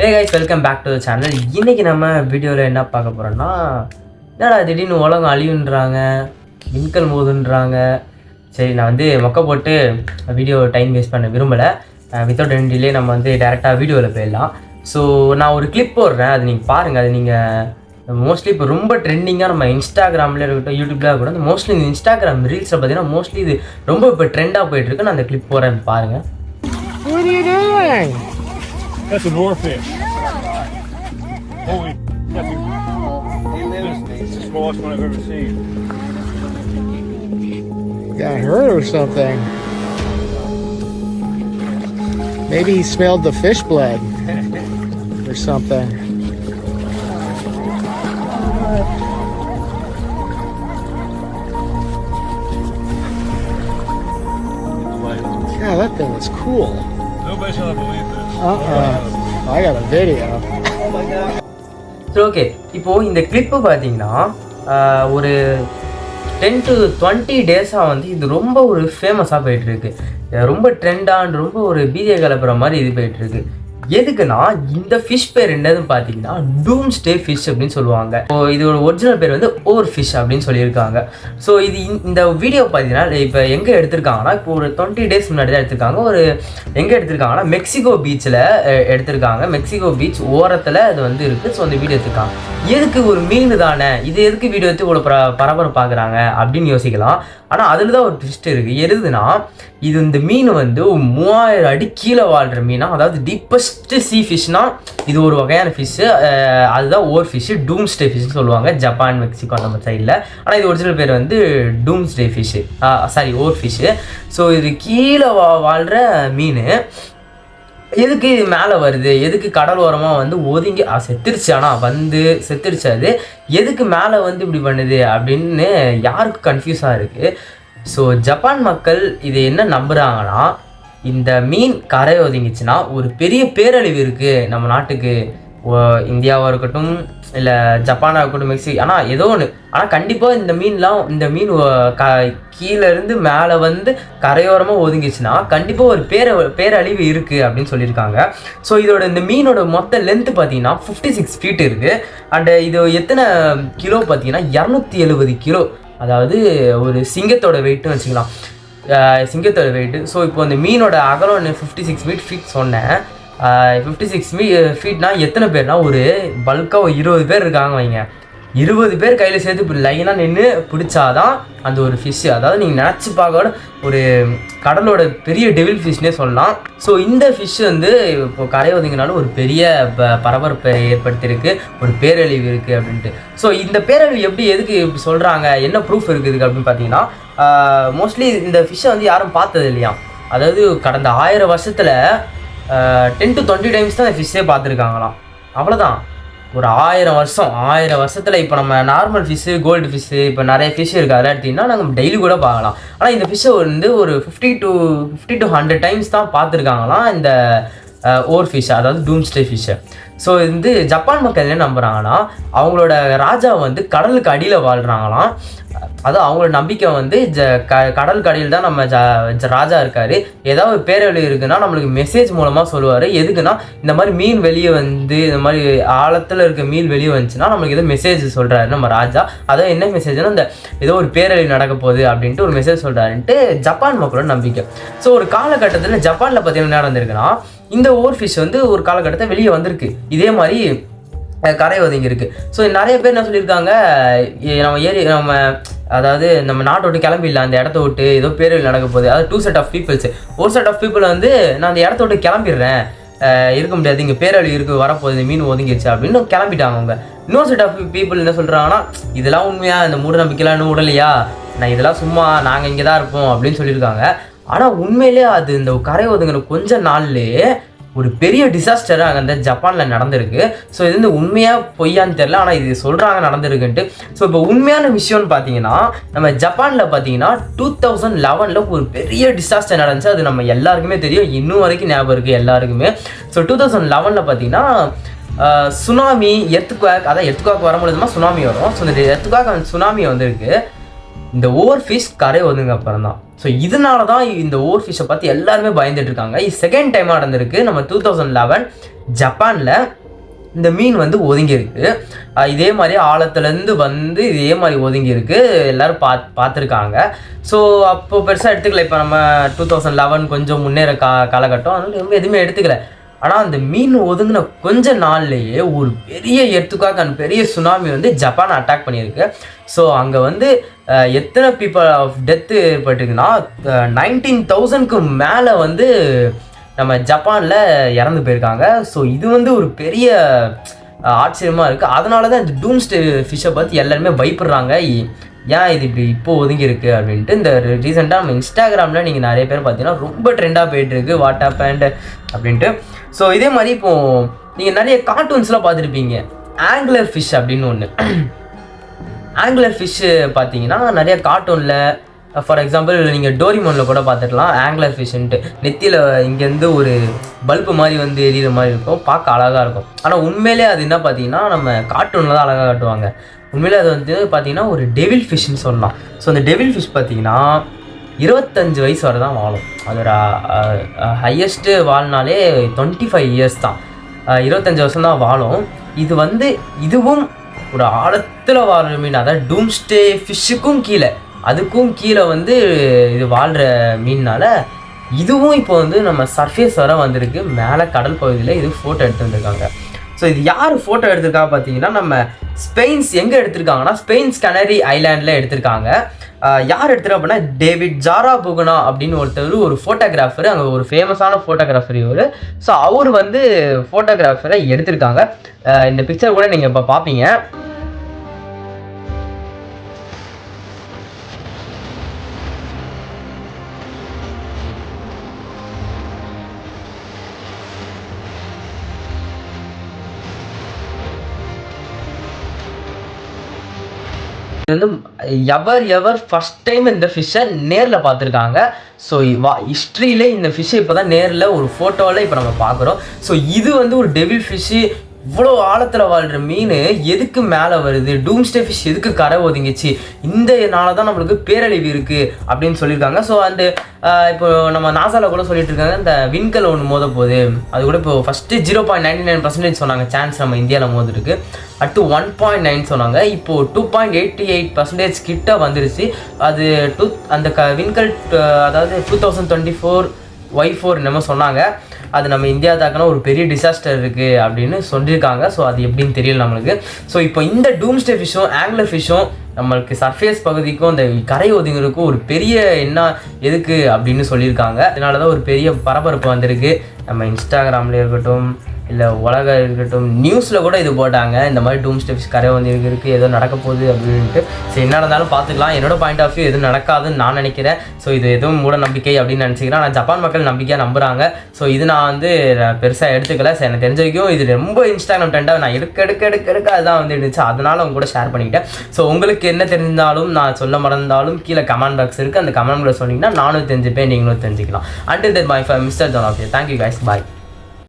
Hey guys, welcome back to the channel. இன்னைக்கு நம்ம வீடியோவில் என்ன பார்க்க போகிறோம்னா, என்னடா திடீர்னு உலகம் அழியுன்றாங்க, விண்கல் மோதுன்றாங்க. சரி, நான் மொக்க போட்டு வீடியோ டைம் வேஸ்ட் பண்ண விரும்பலை. வித்தவுட் எனி டிலே நம்ம டேரெக்டாக வீடியோவில் போயிடலாம். ஸோ நான் ஒரு கிளிப் போடுறேன், அது நீங்கள் பாருங்கள். அது நீங்கள் மோஸ்ட்லி இப்போ ரொம்ப ட்ரெண்டிங்காக நம்ம இன்ஸ்டாகிராமில் இருக்கட்டும், யூடியூப்ல இருக்கட்டும், மோஸ்ட்லி இந்த இன்ஸ்டாகிராம் ரீல்ஸில் பார்த்தீங்கன்னா மோஸ்ட்லி இது ரொம்ப இப்போ ட்ரெண்டாக போயிட்டுருக்கு. நான் அந்த கிளிப் போடுறேன், பாருங்கள். What are you doing? That's a dwarfish. Holy, that's the smallest one I've ever seen. Got hurt or something. Maybe he smelled the fish blood or something. Yeah, that thing was cool. Nobody's gonna believe this. I got a video. சரி, okay. இப்போது இந்த clip பார்த்தீங்கன்னா ஒரு 10 to 20 டேஸாக இது ரொம்ப ஒரு ஃபேமஸாக போயிட்டுருக்கு. ரொம்ப ட்ரெண்டான ரொம்ப ஒரு பீதியை கலப்புற மாதிரி இது போயிட்டுருக்கு. எதுக்குன்னா, இந்த ஃபிஷ் பேர் என்னதுன்னு பார்த்தீங்கன்னா டூம்ஸ்டே ஃபிஷ் அப்படின்னு சொல்லுவாங்க. ஸோ இதோட ஒரிஜினல் பேர் ஓவர் ஃபிஷ் அப்படின்னு சொல்லியிருக்காங்க. ஸோ இது இந்த வீடியோ பார்த்தீங்கன்னா இப்போ எங்கே எடுத்திருக்காங்கன்னா, இப்போ ஒரு 20 டேஸ் முன்னாடி தான் எடுத்திருக்காங்க. ஒரு எங்கே எடுத்திருக்காங்கன்னா மெக்சிகோ பீச்சில் எடுத்திருக்காங்க. மெக்சிகோ பீச் ஓரத்தில் அது இருக்குது. ஸோ அந்த வீடியோ எடுத்திருக்காங்க. எதுக்கு ஒரு மீன் தானே, இது எதுக்கு வீடியோ எடுத்து இவ்வளோ பரபரம் பார்க்குறாங்க அப்படின்னு யோசிக்கலாம். ஆனால் அதில் தான் ஒரு ட்விஸ்ட் இருக்குது. எதுனா, இந்த மீன் 3000 அடி கீழே வாழ்கிற மீனா, அதாவது டீப்பஸ்ட் சீ ஃபிஷ்னா இது ஒரு வகையான ஃபிஷ்ஷு. அதுதான் ஓவர் ஃபிஷ்ஷு, டூம்ஸ்டே ஃபிஷ்னு சொல்லுவாங்க ஜப்பான், மெக்சிகோ நம்ம சைடில். ஆனால் இது ஒரிஜினல் பேர் doomsday fish, sorry oar fish. So இது கீழே வாழ்கிற மீன் எதுக்கு இது மேலே வருது, எதுக்கு கடல் ஓரமாக ஒதுங்கி செத்துருச்சு, ஆனால் செத்துருச்சு. அது எதுக்கு மேலே இப்படி பண்ணுது அப்படின்னு யாருக்கு கன்ஃபியூஸாக இருக்குது. ஸோ ஜப்பான் மக்கள் இது என்ன நம்புகிறாங்கன்னா, இந்த மீன் கரை ஒதுங்கிச்சுன்னா ஒரு பெரிய பேரழிவு இருக்குது நம்ம நாட்டுக்கு. இந்தியாவாக இருக்கட்டும், இல்லை ஜப்பானாக இருக்கட்டும், மெக்சிகோ, ஆனால் ஏதோ ஒன்று. ஆனால் கண்டிப்பாக இந்த மீன் கீழேருந்து மேலே கரையோரமாக ஒதுங்கிச்சுன்னா கண்டிப்பாக ஒரு பேரழிவு இருக்குது அப்படின்னு சொல்லியிருக்காங்க. ஸோ இந்த மீனோட மொத்த லென்த்து பார்த்தீங்கன்னா 56 ஃபீட் இருக்குது. அண்டு இது எத்தனை கிலோ பார்த்தீங்கன்னா 270 கிலோ. அதாவது ஒரு சிங்கத்தோட வெயிட்னு வச்சுக்கலாம், சிங்கத்தோட வெயிட்டு. ஸோ இப்போ அந்த மீனோட அகலம் 56 ஃபீட் சொன்னேன். 56 ஃபீட்னா எத்தனை பேர்னா, ஒரு பல்காக 20 பேர் இருக்காங்க வைங்க. 20 பேர் கையில் சேர்த்து இப்படி லைனாக நின்று பிடிச்சாதான் அந்த ஒரு ஃபிஷ்ஷு. அதாவது நீங்கள் நினச்சி பார்க்க ஒரு கடலோட பெரிய டெவில் ஃபிஷ்னே சொல்லலாம். ஸோ இந்த ஃபிஷ் இப்போ கரை ஒதுங்கினாலும் ஒரு பெரிய பரபரப்பை ஏற்படுத்தியிருக்கு, ஒரு பேரழிவு இருக்குது அப்படின்ட்டு. ஸோ இந்த பேரழிவு எதுக்கு இப்படி சொல்கிறாங்க, என்ன ப்ரூஃப் இருக்குதுக்கு அப்படின்னு பார்த்தீங்கன்னா, மோஸ்ட்லி இந்த ஃபிஷ்ஷை யாரும் பார்த்தது இல்லையா. அதாவது கடந்த 1000 வருஷத்தில் 10 to 20 டைம்ஸ் தான் இந்த ஃபிஷ்ஷே பார்த்துருக்காங்களாம். அவ்வளோதான். ஒரு 1000 வருஷத்தில் இப்போ நம்ம நார்மல் ஃபிஷ்ஷு, கோல்டு ஃபிஷ்ஷு, இப்போ நிறைய ஃபிஷ் இருக்குது, அதெல்லாம் எடுத்திங்கன்னா நாங்கள் டெய்லி கூட பார்க்கலாம். ஆனால் இந்த ஃபிஷ்ஷை ஒரு 50 to 100 டைம்ஸ் தான் பார்த்துருக்காங்களாம் இந்த ஓவர் ஃபிஷ்ஷை, அதாவது டூம்ஸ்டே ஃபிஷ்ஷை. ஸோ ஜப்பான் மக்கள் என்ன நம்புகிறாங்கன்னா, அவங்களோட ராஜா கடலுக்கு அடியில் வாழ்கிறாங்களாம். அது அவங்களோட நம்பிக்கை கடலுக்கு அடியில் தான் நம்ம ராஜா இருக்கார். ஏதாவது ஒரு பேரழிவு இருக்குன்னா நம்மளுக்கு மெசேஜ் மூலமாக சொல்லுவார். எதுக்குன்னா, இந்த மாதிரி மீன் வெளியே இந்த மாதிரி ஆழத்தில் இருக்க மீன் வெளியே வந்துச்சுன்னா நம்மளுக்கு ஏதோ மெசேஜ் சொல்கிறாரு நம்ம ராஜா. அதான் என்ன மெசேஜ்னா, இந்த ஏதோ ஒரு பேரழிவு நடக்க போகுது அப்படின்ட்டு ஒரு மெசேஜ் சொல்கிறாருன்ட்டு ஜப்பான் மக்களோட நம்பிக்கை. ஸோ ஒரு காலகட்டத்தில் ஜப்பானில் பார்த்தீங்கன்னா என்ன நடந்திருக்குன்னா, இந்த ஓவர் ஃபிஷ் ஒரு காலகட்டத்தை வெளியே வந்திருக்கு, இதே மாதிரி கரை ஒதுங்கி இருக்கு. ஸோ நிறைய பேர் என்ன சொல்லியிருக்காங்க, நம்ம அதாவது நம்ம நாட்டை விட்டு கிளம்பிடலாம், அந்த இடத்த விட்டு ஏதோ பேரழிவு நடக்க போகுது. அதாவது 2 set of பீப்புள்ஸ். ஒரு செட் ஆஃப் பீப்புள் நான் அந்த இடத்த விட்டு கிளம்பிடுறேன், இருக்க முடியாது, இங்கே பேரழிவு இருக்குது, வரப்போகுது, மீன் ஒதுங்கிடுச்சு அப்படின்னு கிளம்பிட்டாங்க அவங்க. இன்னொரு செட் ஆஃப் பீப்புள் என்ன சொல்கிறாங்கன்னா, இதெல்லாம் உண்மையா, இந்த மூட நம்பிக்கைலாம் இன்னும் விடலையா, நான் இதெல்லாம் சும்மா, நாங்கள் இங்கே தான் இருப்போம் அப்படின்னு சொல்லியிருக்காங்க. ஆனால் உண்மையிலே அது இந்த கரை ஒதுங்கிற கொஞ்ச நாள்லேயே ஒரு பெரிய டிசாஸ்டராக அந்த ஜப்பானில் நடந்திருக்கு. ஸோ இது உண்மையாக பொய்யான்னு தெரில, ஆனால் இது சொல்கிறாங்க நடந்திருக்குன்ட்டு. ஸோ இப்போ உண்மையான விஷயம்னு பார்த்தீங்கன்னா, நம்ம ஜப்பானில் பார்த்தீங்கன்னா 2011 ஒரு பெரிய டிசாஸ்டர் நடந்துச்சு. அது நம்ம எல்லாருக்குமே தெரியும், இன்னும் வரைக்கும் ஞாபகம் இருக்குது எல்லாருக்குமே. ஸோ 2011 பார்த்தீங்கன்னா சுனாமி, எர்த்குவேக், அதான் எர்த்குவேக் வரும்பொழுதுமா சுனாமி வரும். ஸோ இந்த எர்த்குவேக் சுனாமி வந்திருக்கு இந்த ஓவர் ஃபிஷ் கரை ஒதுங்க அப்புறம் தான். ஸோ இதனால தான் இந்த ஓவர் ஃபிஷ்ஷை பார்த்து எல்லாருமே பயந்துட்டு இருக்காங்க. இது செகண்ட் டைமாக நடந்திருக்கு. நம்ம 2011 ஜப்பானில் இந்த மீன் வந்து ஒதுங்கி இருக்கு. இதே மாதிரி ஆழத்துலேருந்து வந்து இதே மாதிரி ஒதுங்கி இருக்கு. எல்லோரும் பார்த்துருக்காங்க. ஸோ அப்போ பெருசாக எடுத்துக்கல. இப்போ நம்ம 2011 கொஞ்சம் முன்னேற காலகட்டம், அதனால ரொம்ப எதுவுமே எடுத்துக்கல. ஆனால் அந்த மீன் ஒதுங்கின கொஞ்ச நாள்லேயே ஒரு பெரிய எர்த்குவேக் அண்ட் பெரிய சுனாமி வந்து ஜப்பானை அட்டாக் பண்ணியிருக்கு. ஸோ அங்கே வந்து எத்தனை பீப்புள் ஆஃப் டெத்து ஏற்பட்டிருக்குன்னா 19,000க்கு மேலே வந்து நம்ம ஜப்பானில் இறந்து போயிருக்காங்க. ஸோ இது வந்து ஒரு பெரிய ஆச்சரியமாக இருக்குது. அதனால தான் இந்த டூம்ஸ்டே ஃபிஷ்ஷை பார்த்து எல்லாருமே பயப்படுறாங்க. ஏன் இது இப்படி இப்போ ஒதுங்கி இருக்குது அப்படின்ட்டு. இந்த ரீசெண்டாக நம்ம இன்ஸ்டாகிராமில் நீங்கள் நிறைய பேர் பார்த்தீங்கன்னா ரொம்ப ட்ரெண்டாக போயிட்டுருக்கு வாட் ஹேப்பன்ட் அப்படின்ட்டு. ஸோ இதே மாதிரி இப்போது நீங்கள் நிறைய கார்ட்டூன்ஸ்லாம் பார்த்துருப்பீங்க. ஆங்குலர் ஃபிஷ் அப்படின்னு ஒன்று. ஆங்குலர் ஃபிஷ்ஷு பார்த்தீங்கன்னா நிறைய கார்ட்டூனில், ஃபார் எக்ஸாம்பிள் நீங்கள் டோரிமோனில் கூட பார்த்துக்கலாம் ஆங்குலர் ஃபிஷ்ன்ட்டு. நெத்தியில் இங்கேருந்து ஒரு பல்பு மாதிரி வந்து எரியிற மாதிரி இருக்கும், பார்க்க அழகாக இருக்கும். ஆனால் உண்மையிலே அது என்ன பார்த்தீங்கன்னா நம்ம கார்ட்டூனில் தான் அழகாக காட்டுவாங்க. உண்மையிலே அது வந்து பார்த்தீங்கன்னா ஒரு டெவில் ஃபிஷ்ன்னு சொல்லலாம். ஸோ அந்த டெவில் ஃபிஷ் பார்த்தீங்கன்னா 25 வயசு வரை தான் வாழும். அதோட ஹையஸ்ட்டு வாழ்னாலே 25 இயர்ஸ் தான், 25 வருஷம் தான் வாழும். இது வந்து இதுவும் ஒரு ஆழத்தில் வாழ்கிற மீன். அதாவது டூம்ஸ்டே ஃபிஷ்ஷுக்கும் கீழே, அதுக்கும் கீழே வந்து இது வாழ்கிற மீனால் இதுவும் இப்போ வந்து நம்ம சர்ஃபேஸ் வர வந்திருக்கு. மேலே கடல் பகுதியில் இது ஃபோட்டோ எடுத்து வந்திருக்காங்க. ஸோ இது யார் ஃபோட்டோ எடுத்திருக்கா பார்த்தீங்கன்னா நம்ம ஸ்பெயின்ஸ். எங்கே எடுத்திருக்காங்கன்னா ஸ்பெயின்ஸ் கனரி ஐலாண்டில் எடுத்திருக்காங்க. யார் எடுத்துருக்கா அப்படின்னா டேவிட் ஜாரா புகுனா அப்படின்னு ஒருத்தர், ஒரு ஃபோட்டோகிராஃபர், அங்கே ஒரு ஃபேமஸான ஃபோட்டோகிராஃபர் இவர். ஸோ அவர் வந்து ஃபோட்டோகிராஃபரை எடுத்திருக்காங்க. இந்த பிக்சர் கூட நீங்கள் இப்போ பார்ப்பீங்க. வந்து எவர் ஃபர்ஸ்ட் டைம் இந்த ஃபிஷ்ஷை நேரில் பார்த்துருக்காங்க. ஸோ ஹிஸ்ட்ரியிலே இந்த ஃபிஷ்ஷை இப்போ தான் நேரில் ஒரு ஃபோட்டோவில் இப்போ நம்ம பார்க்குறோம். ஸோ இது வந்து ஒரு டெவில் ஃபிஷ்ஷு. இவ்வளோ ஆழத்தில் வாழ்கிற மீன் எதுக்கு மேலே வருது, டூம்ஸ்டே ஃபிஷ் எதுக்கு கரை ஒதுங்கிச்சு, இந்த நாள தான் நம்மளுக்கு பேரழிவு இருக்குது அப்படின்னு சொல்லியிருக்காங்க. ஸோ அந்த இப்போ நம்ம நாசாவில் கூட சொல்லிட்டு இருக்காங்க இந்த விண்கல் ஒன்று மோத போகுது. அது கூட இப்போ ஃபஸ்ட்டு 0.99% சொன்னாங்க சான்ஸ் நம்ம இந்தியாவில் மோதிருக்கு. அடுத்து 1.9 சொன்னாங்க. இப்போது 2.88% கிட்ட வந்துருச்சு. அது அந்த விண்கல் அதாவது 2024 Y4 என்னமோ சொன்னாங்க. அது நம்ம இந்தியா தாக்கின ஒரு பெரிய டிசாஸ்டர் இருக்குது அப்படின்னு சொல்லியிருக்காங்க. ஸோ அது எப்படின்னு தெரியல நம்மளுக்கு. ஸோ இப்போ இந்த டூம்ஸ்டே ஃபிஷ்ஷும் ஆங்குலர் ஃபிஷ்ஷும் நம்மளுக்கு சர்ஃபேஸ் பகுதிக்கும் இந்த கரை ஒதுங்கிறதுக்கும் ஒரு பெரிய என்ன எதுக்கு அப்படின்னு சொல்லியிருக்காங்க. அதனால தான் ஒரு பெரிய பரபரப்பு வந்திருக்கு. நம்ம இன்ஸ்டாகிராமில் இருக்கட்டும், இல்லை உலகம் இருக்கட்டும், நியூஸில் கூட இது போட்டாங்க. இந்த மாதிரி டூம்ஸ்டே ஃபிஷ் கரை வந்து இருக்குது, ஏதோ நடக்க போகுது அப்படின்ட்டு. ஸோ என்ன நடந்தாலும் பார்த்துக்கலாம். என்னோட பாயிண்ட் ஆஃப் வியூ எதுவும் நடக்காதுன்னு நான் நினைக்கிறேன். ஸோ இது எதுவும் மூட நம்பிக்கை அப்படின்னு நினச்சிக்கிறேன். ஆனால் ஜப்பான் மக்கள் நம்பிக்கையாக நம்புகிறாங்க. ஸோ இது நான் வந்து பெருசாக எடுத்துக்கல. ஸோ எனக்கு தெரிஞ்ச வரைக்கும் இது ரொம்ப இன்ஸ்டாகிராம் ட்ரெண்டாக நான் எடுக்க அதுதான் வந்து இருந்துச்சு. அதனால் அவங்க கூட ஷேர் பண்ணிக்கிட்டேன். ஸோ உங்களுக்கு என்ன தெரிஞ்சாலும் நான் சொல்ல மறந்தாலும் கீழே கமெண்ட் பாக்ஸ் இருக்குது. அந்த கமெண்ட் கூட சொன்னீங்கன்னா நானும் தெரிஞ்சுப்பேன், நீங்களும் தெரிஞ்சுக்கலாம். Until then my mister John of you. Thank you guys, bye.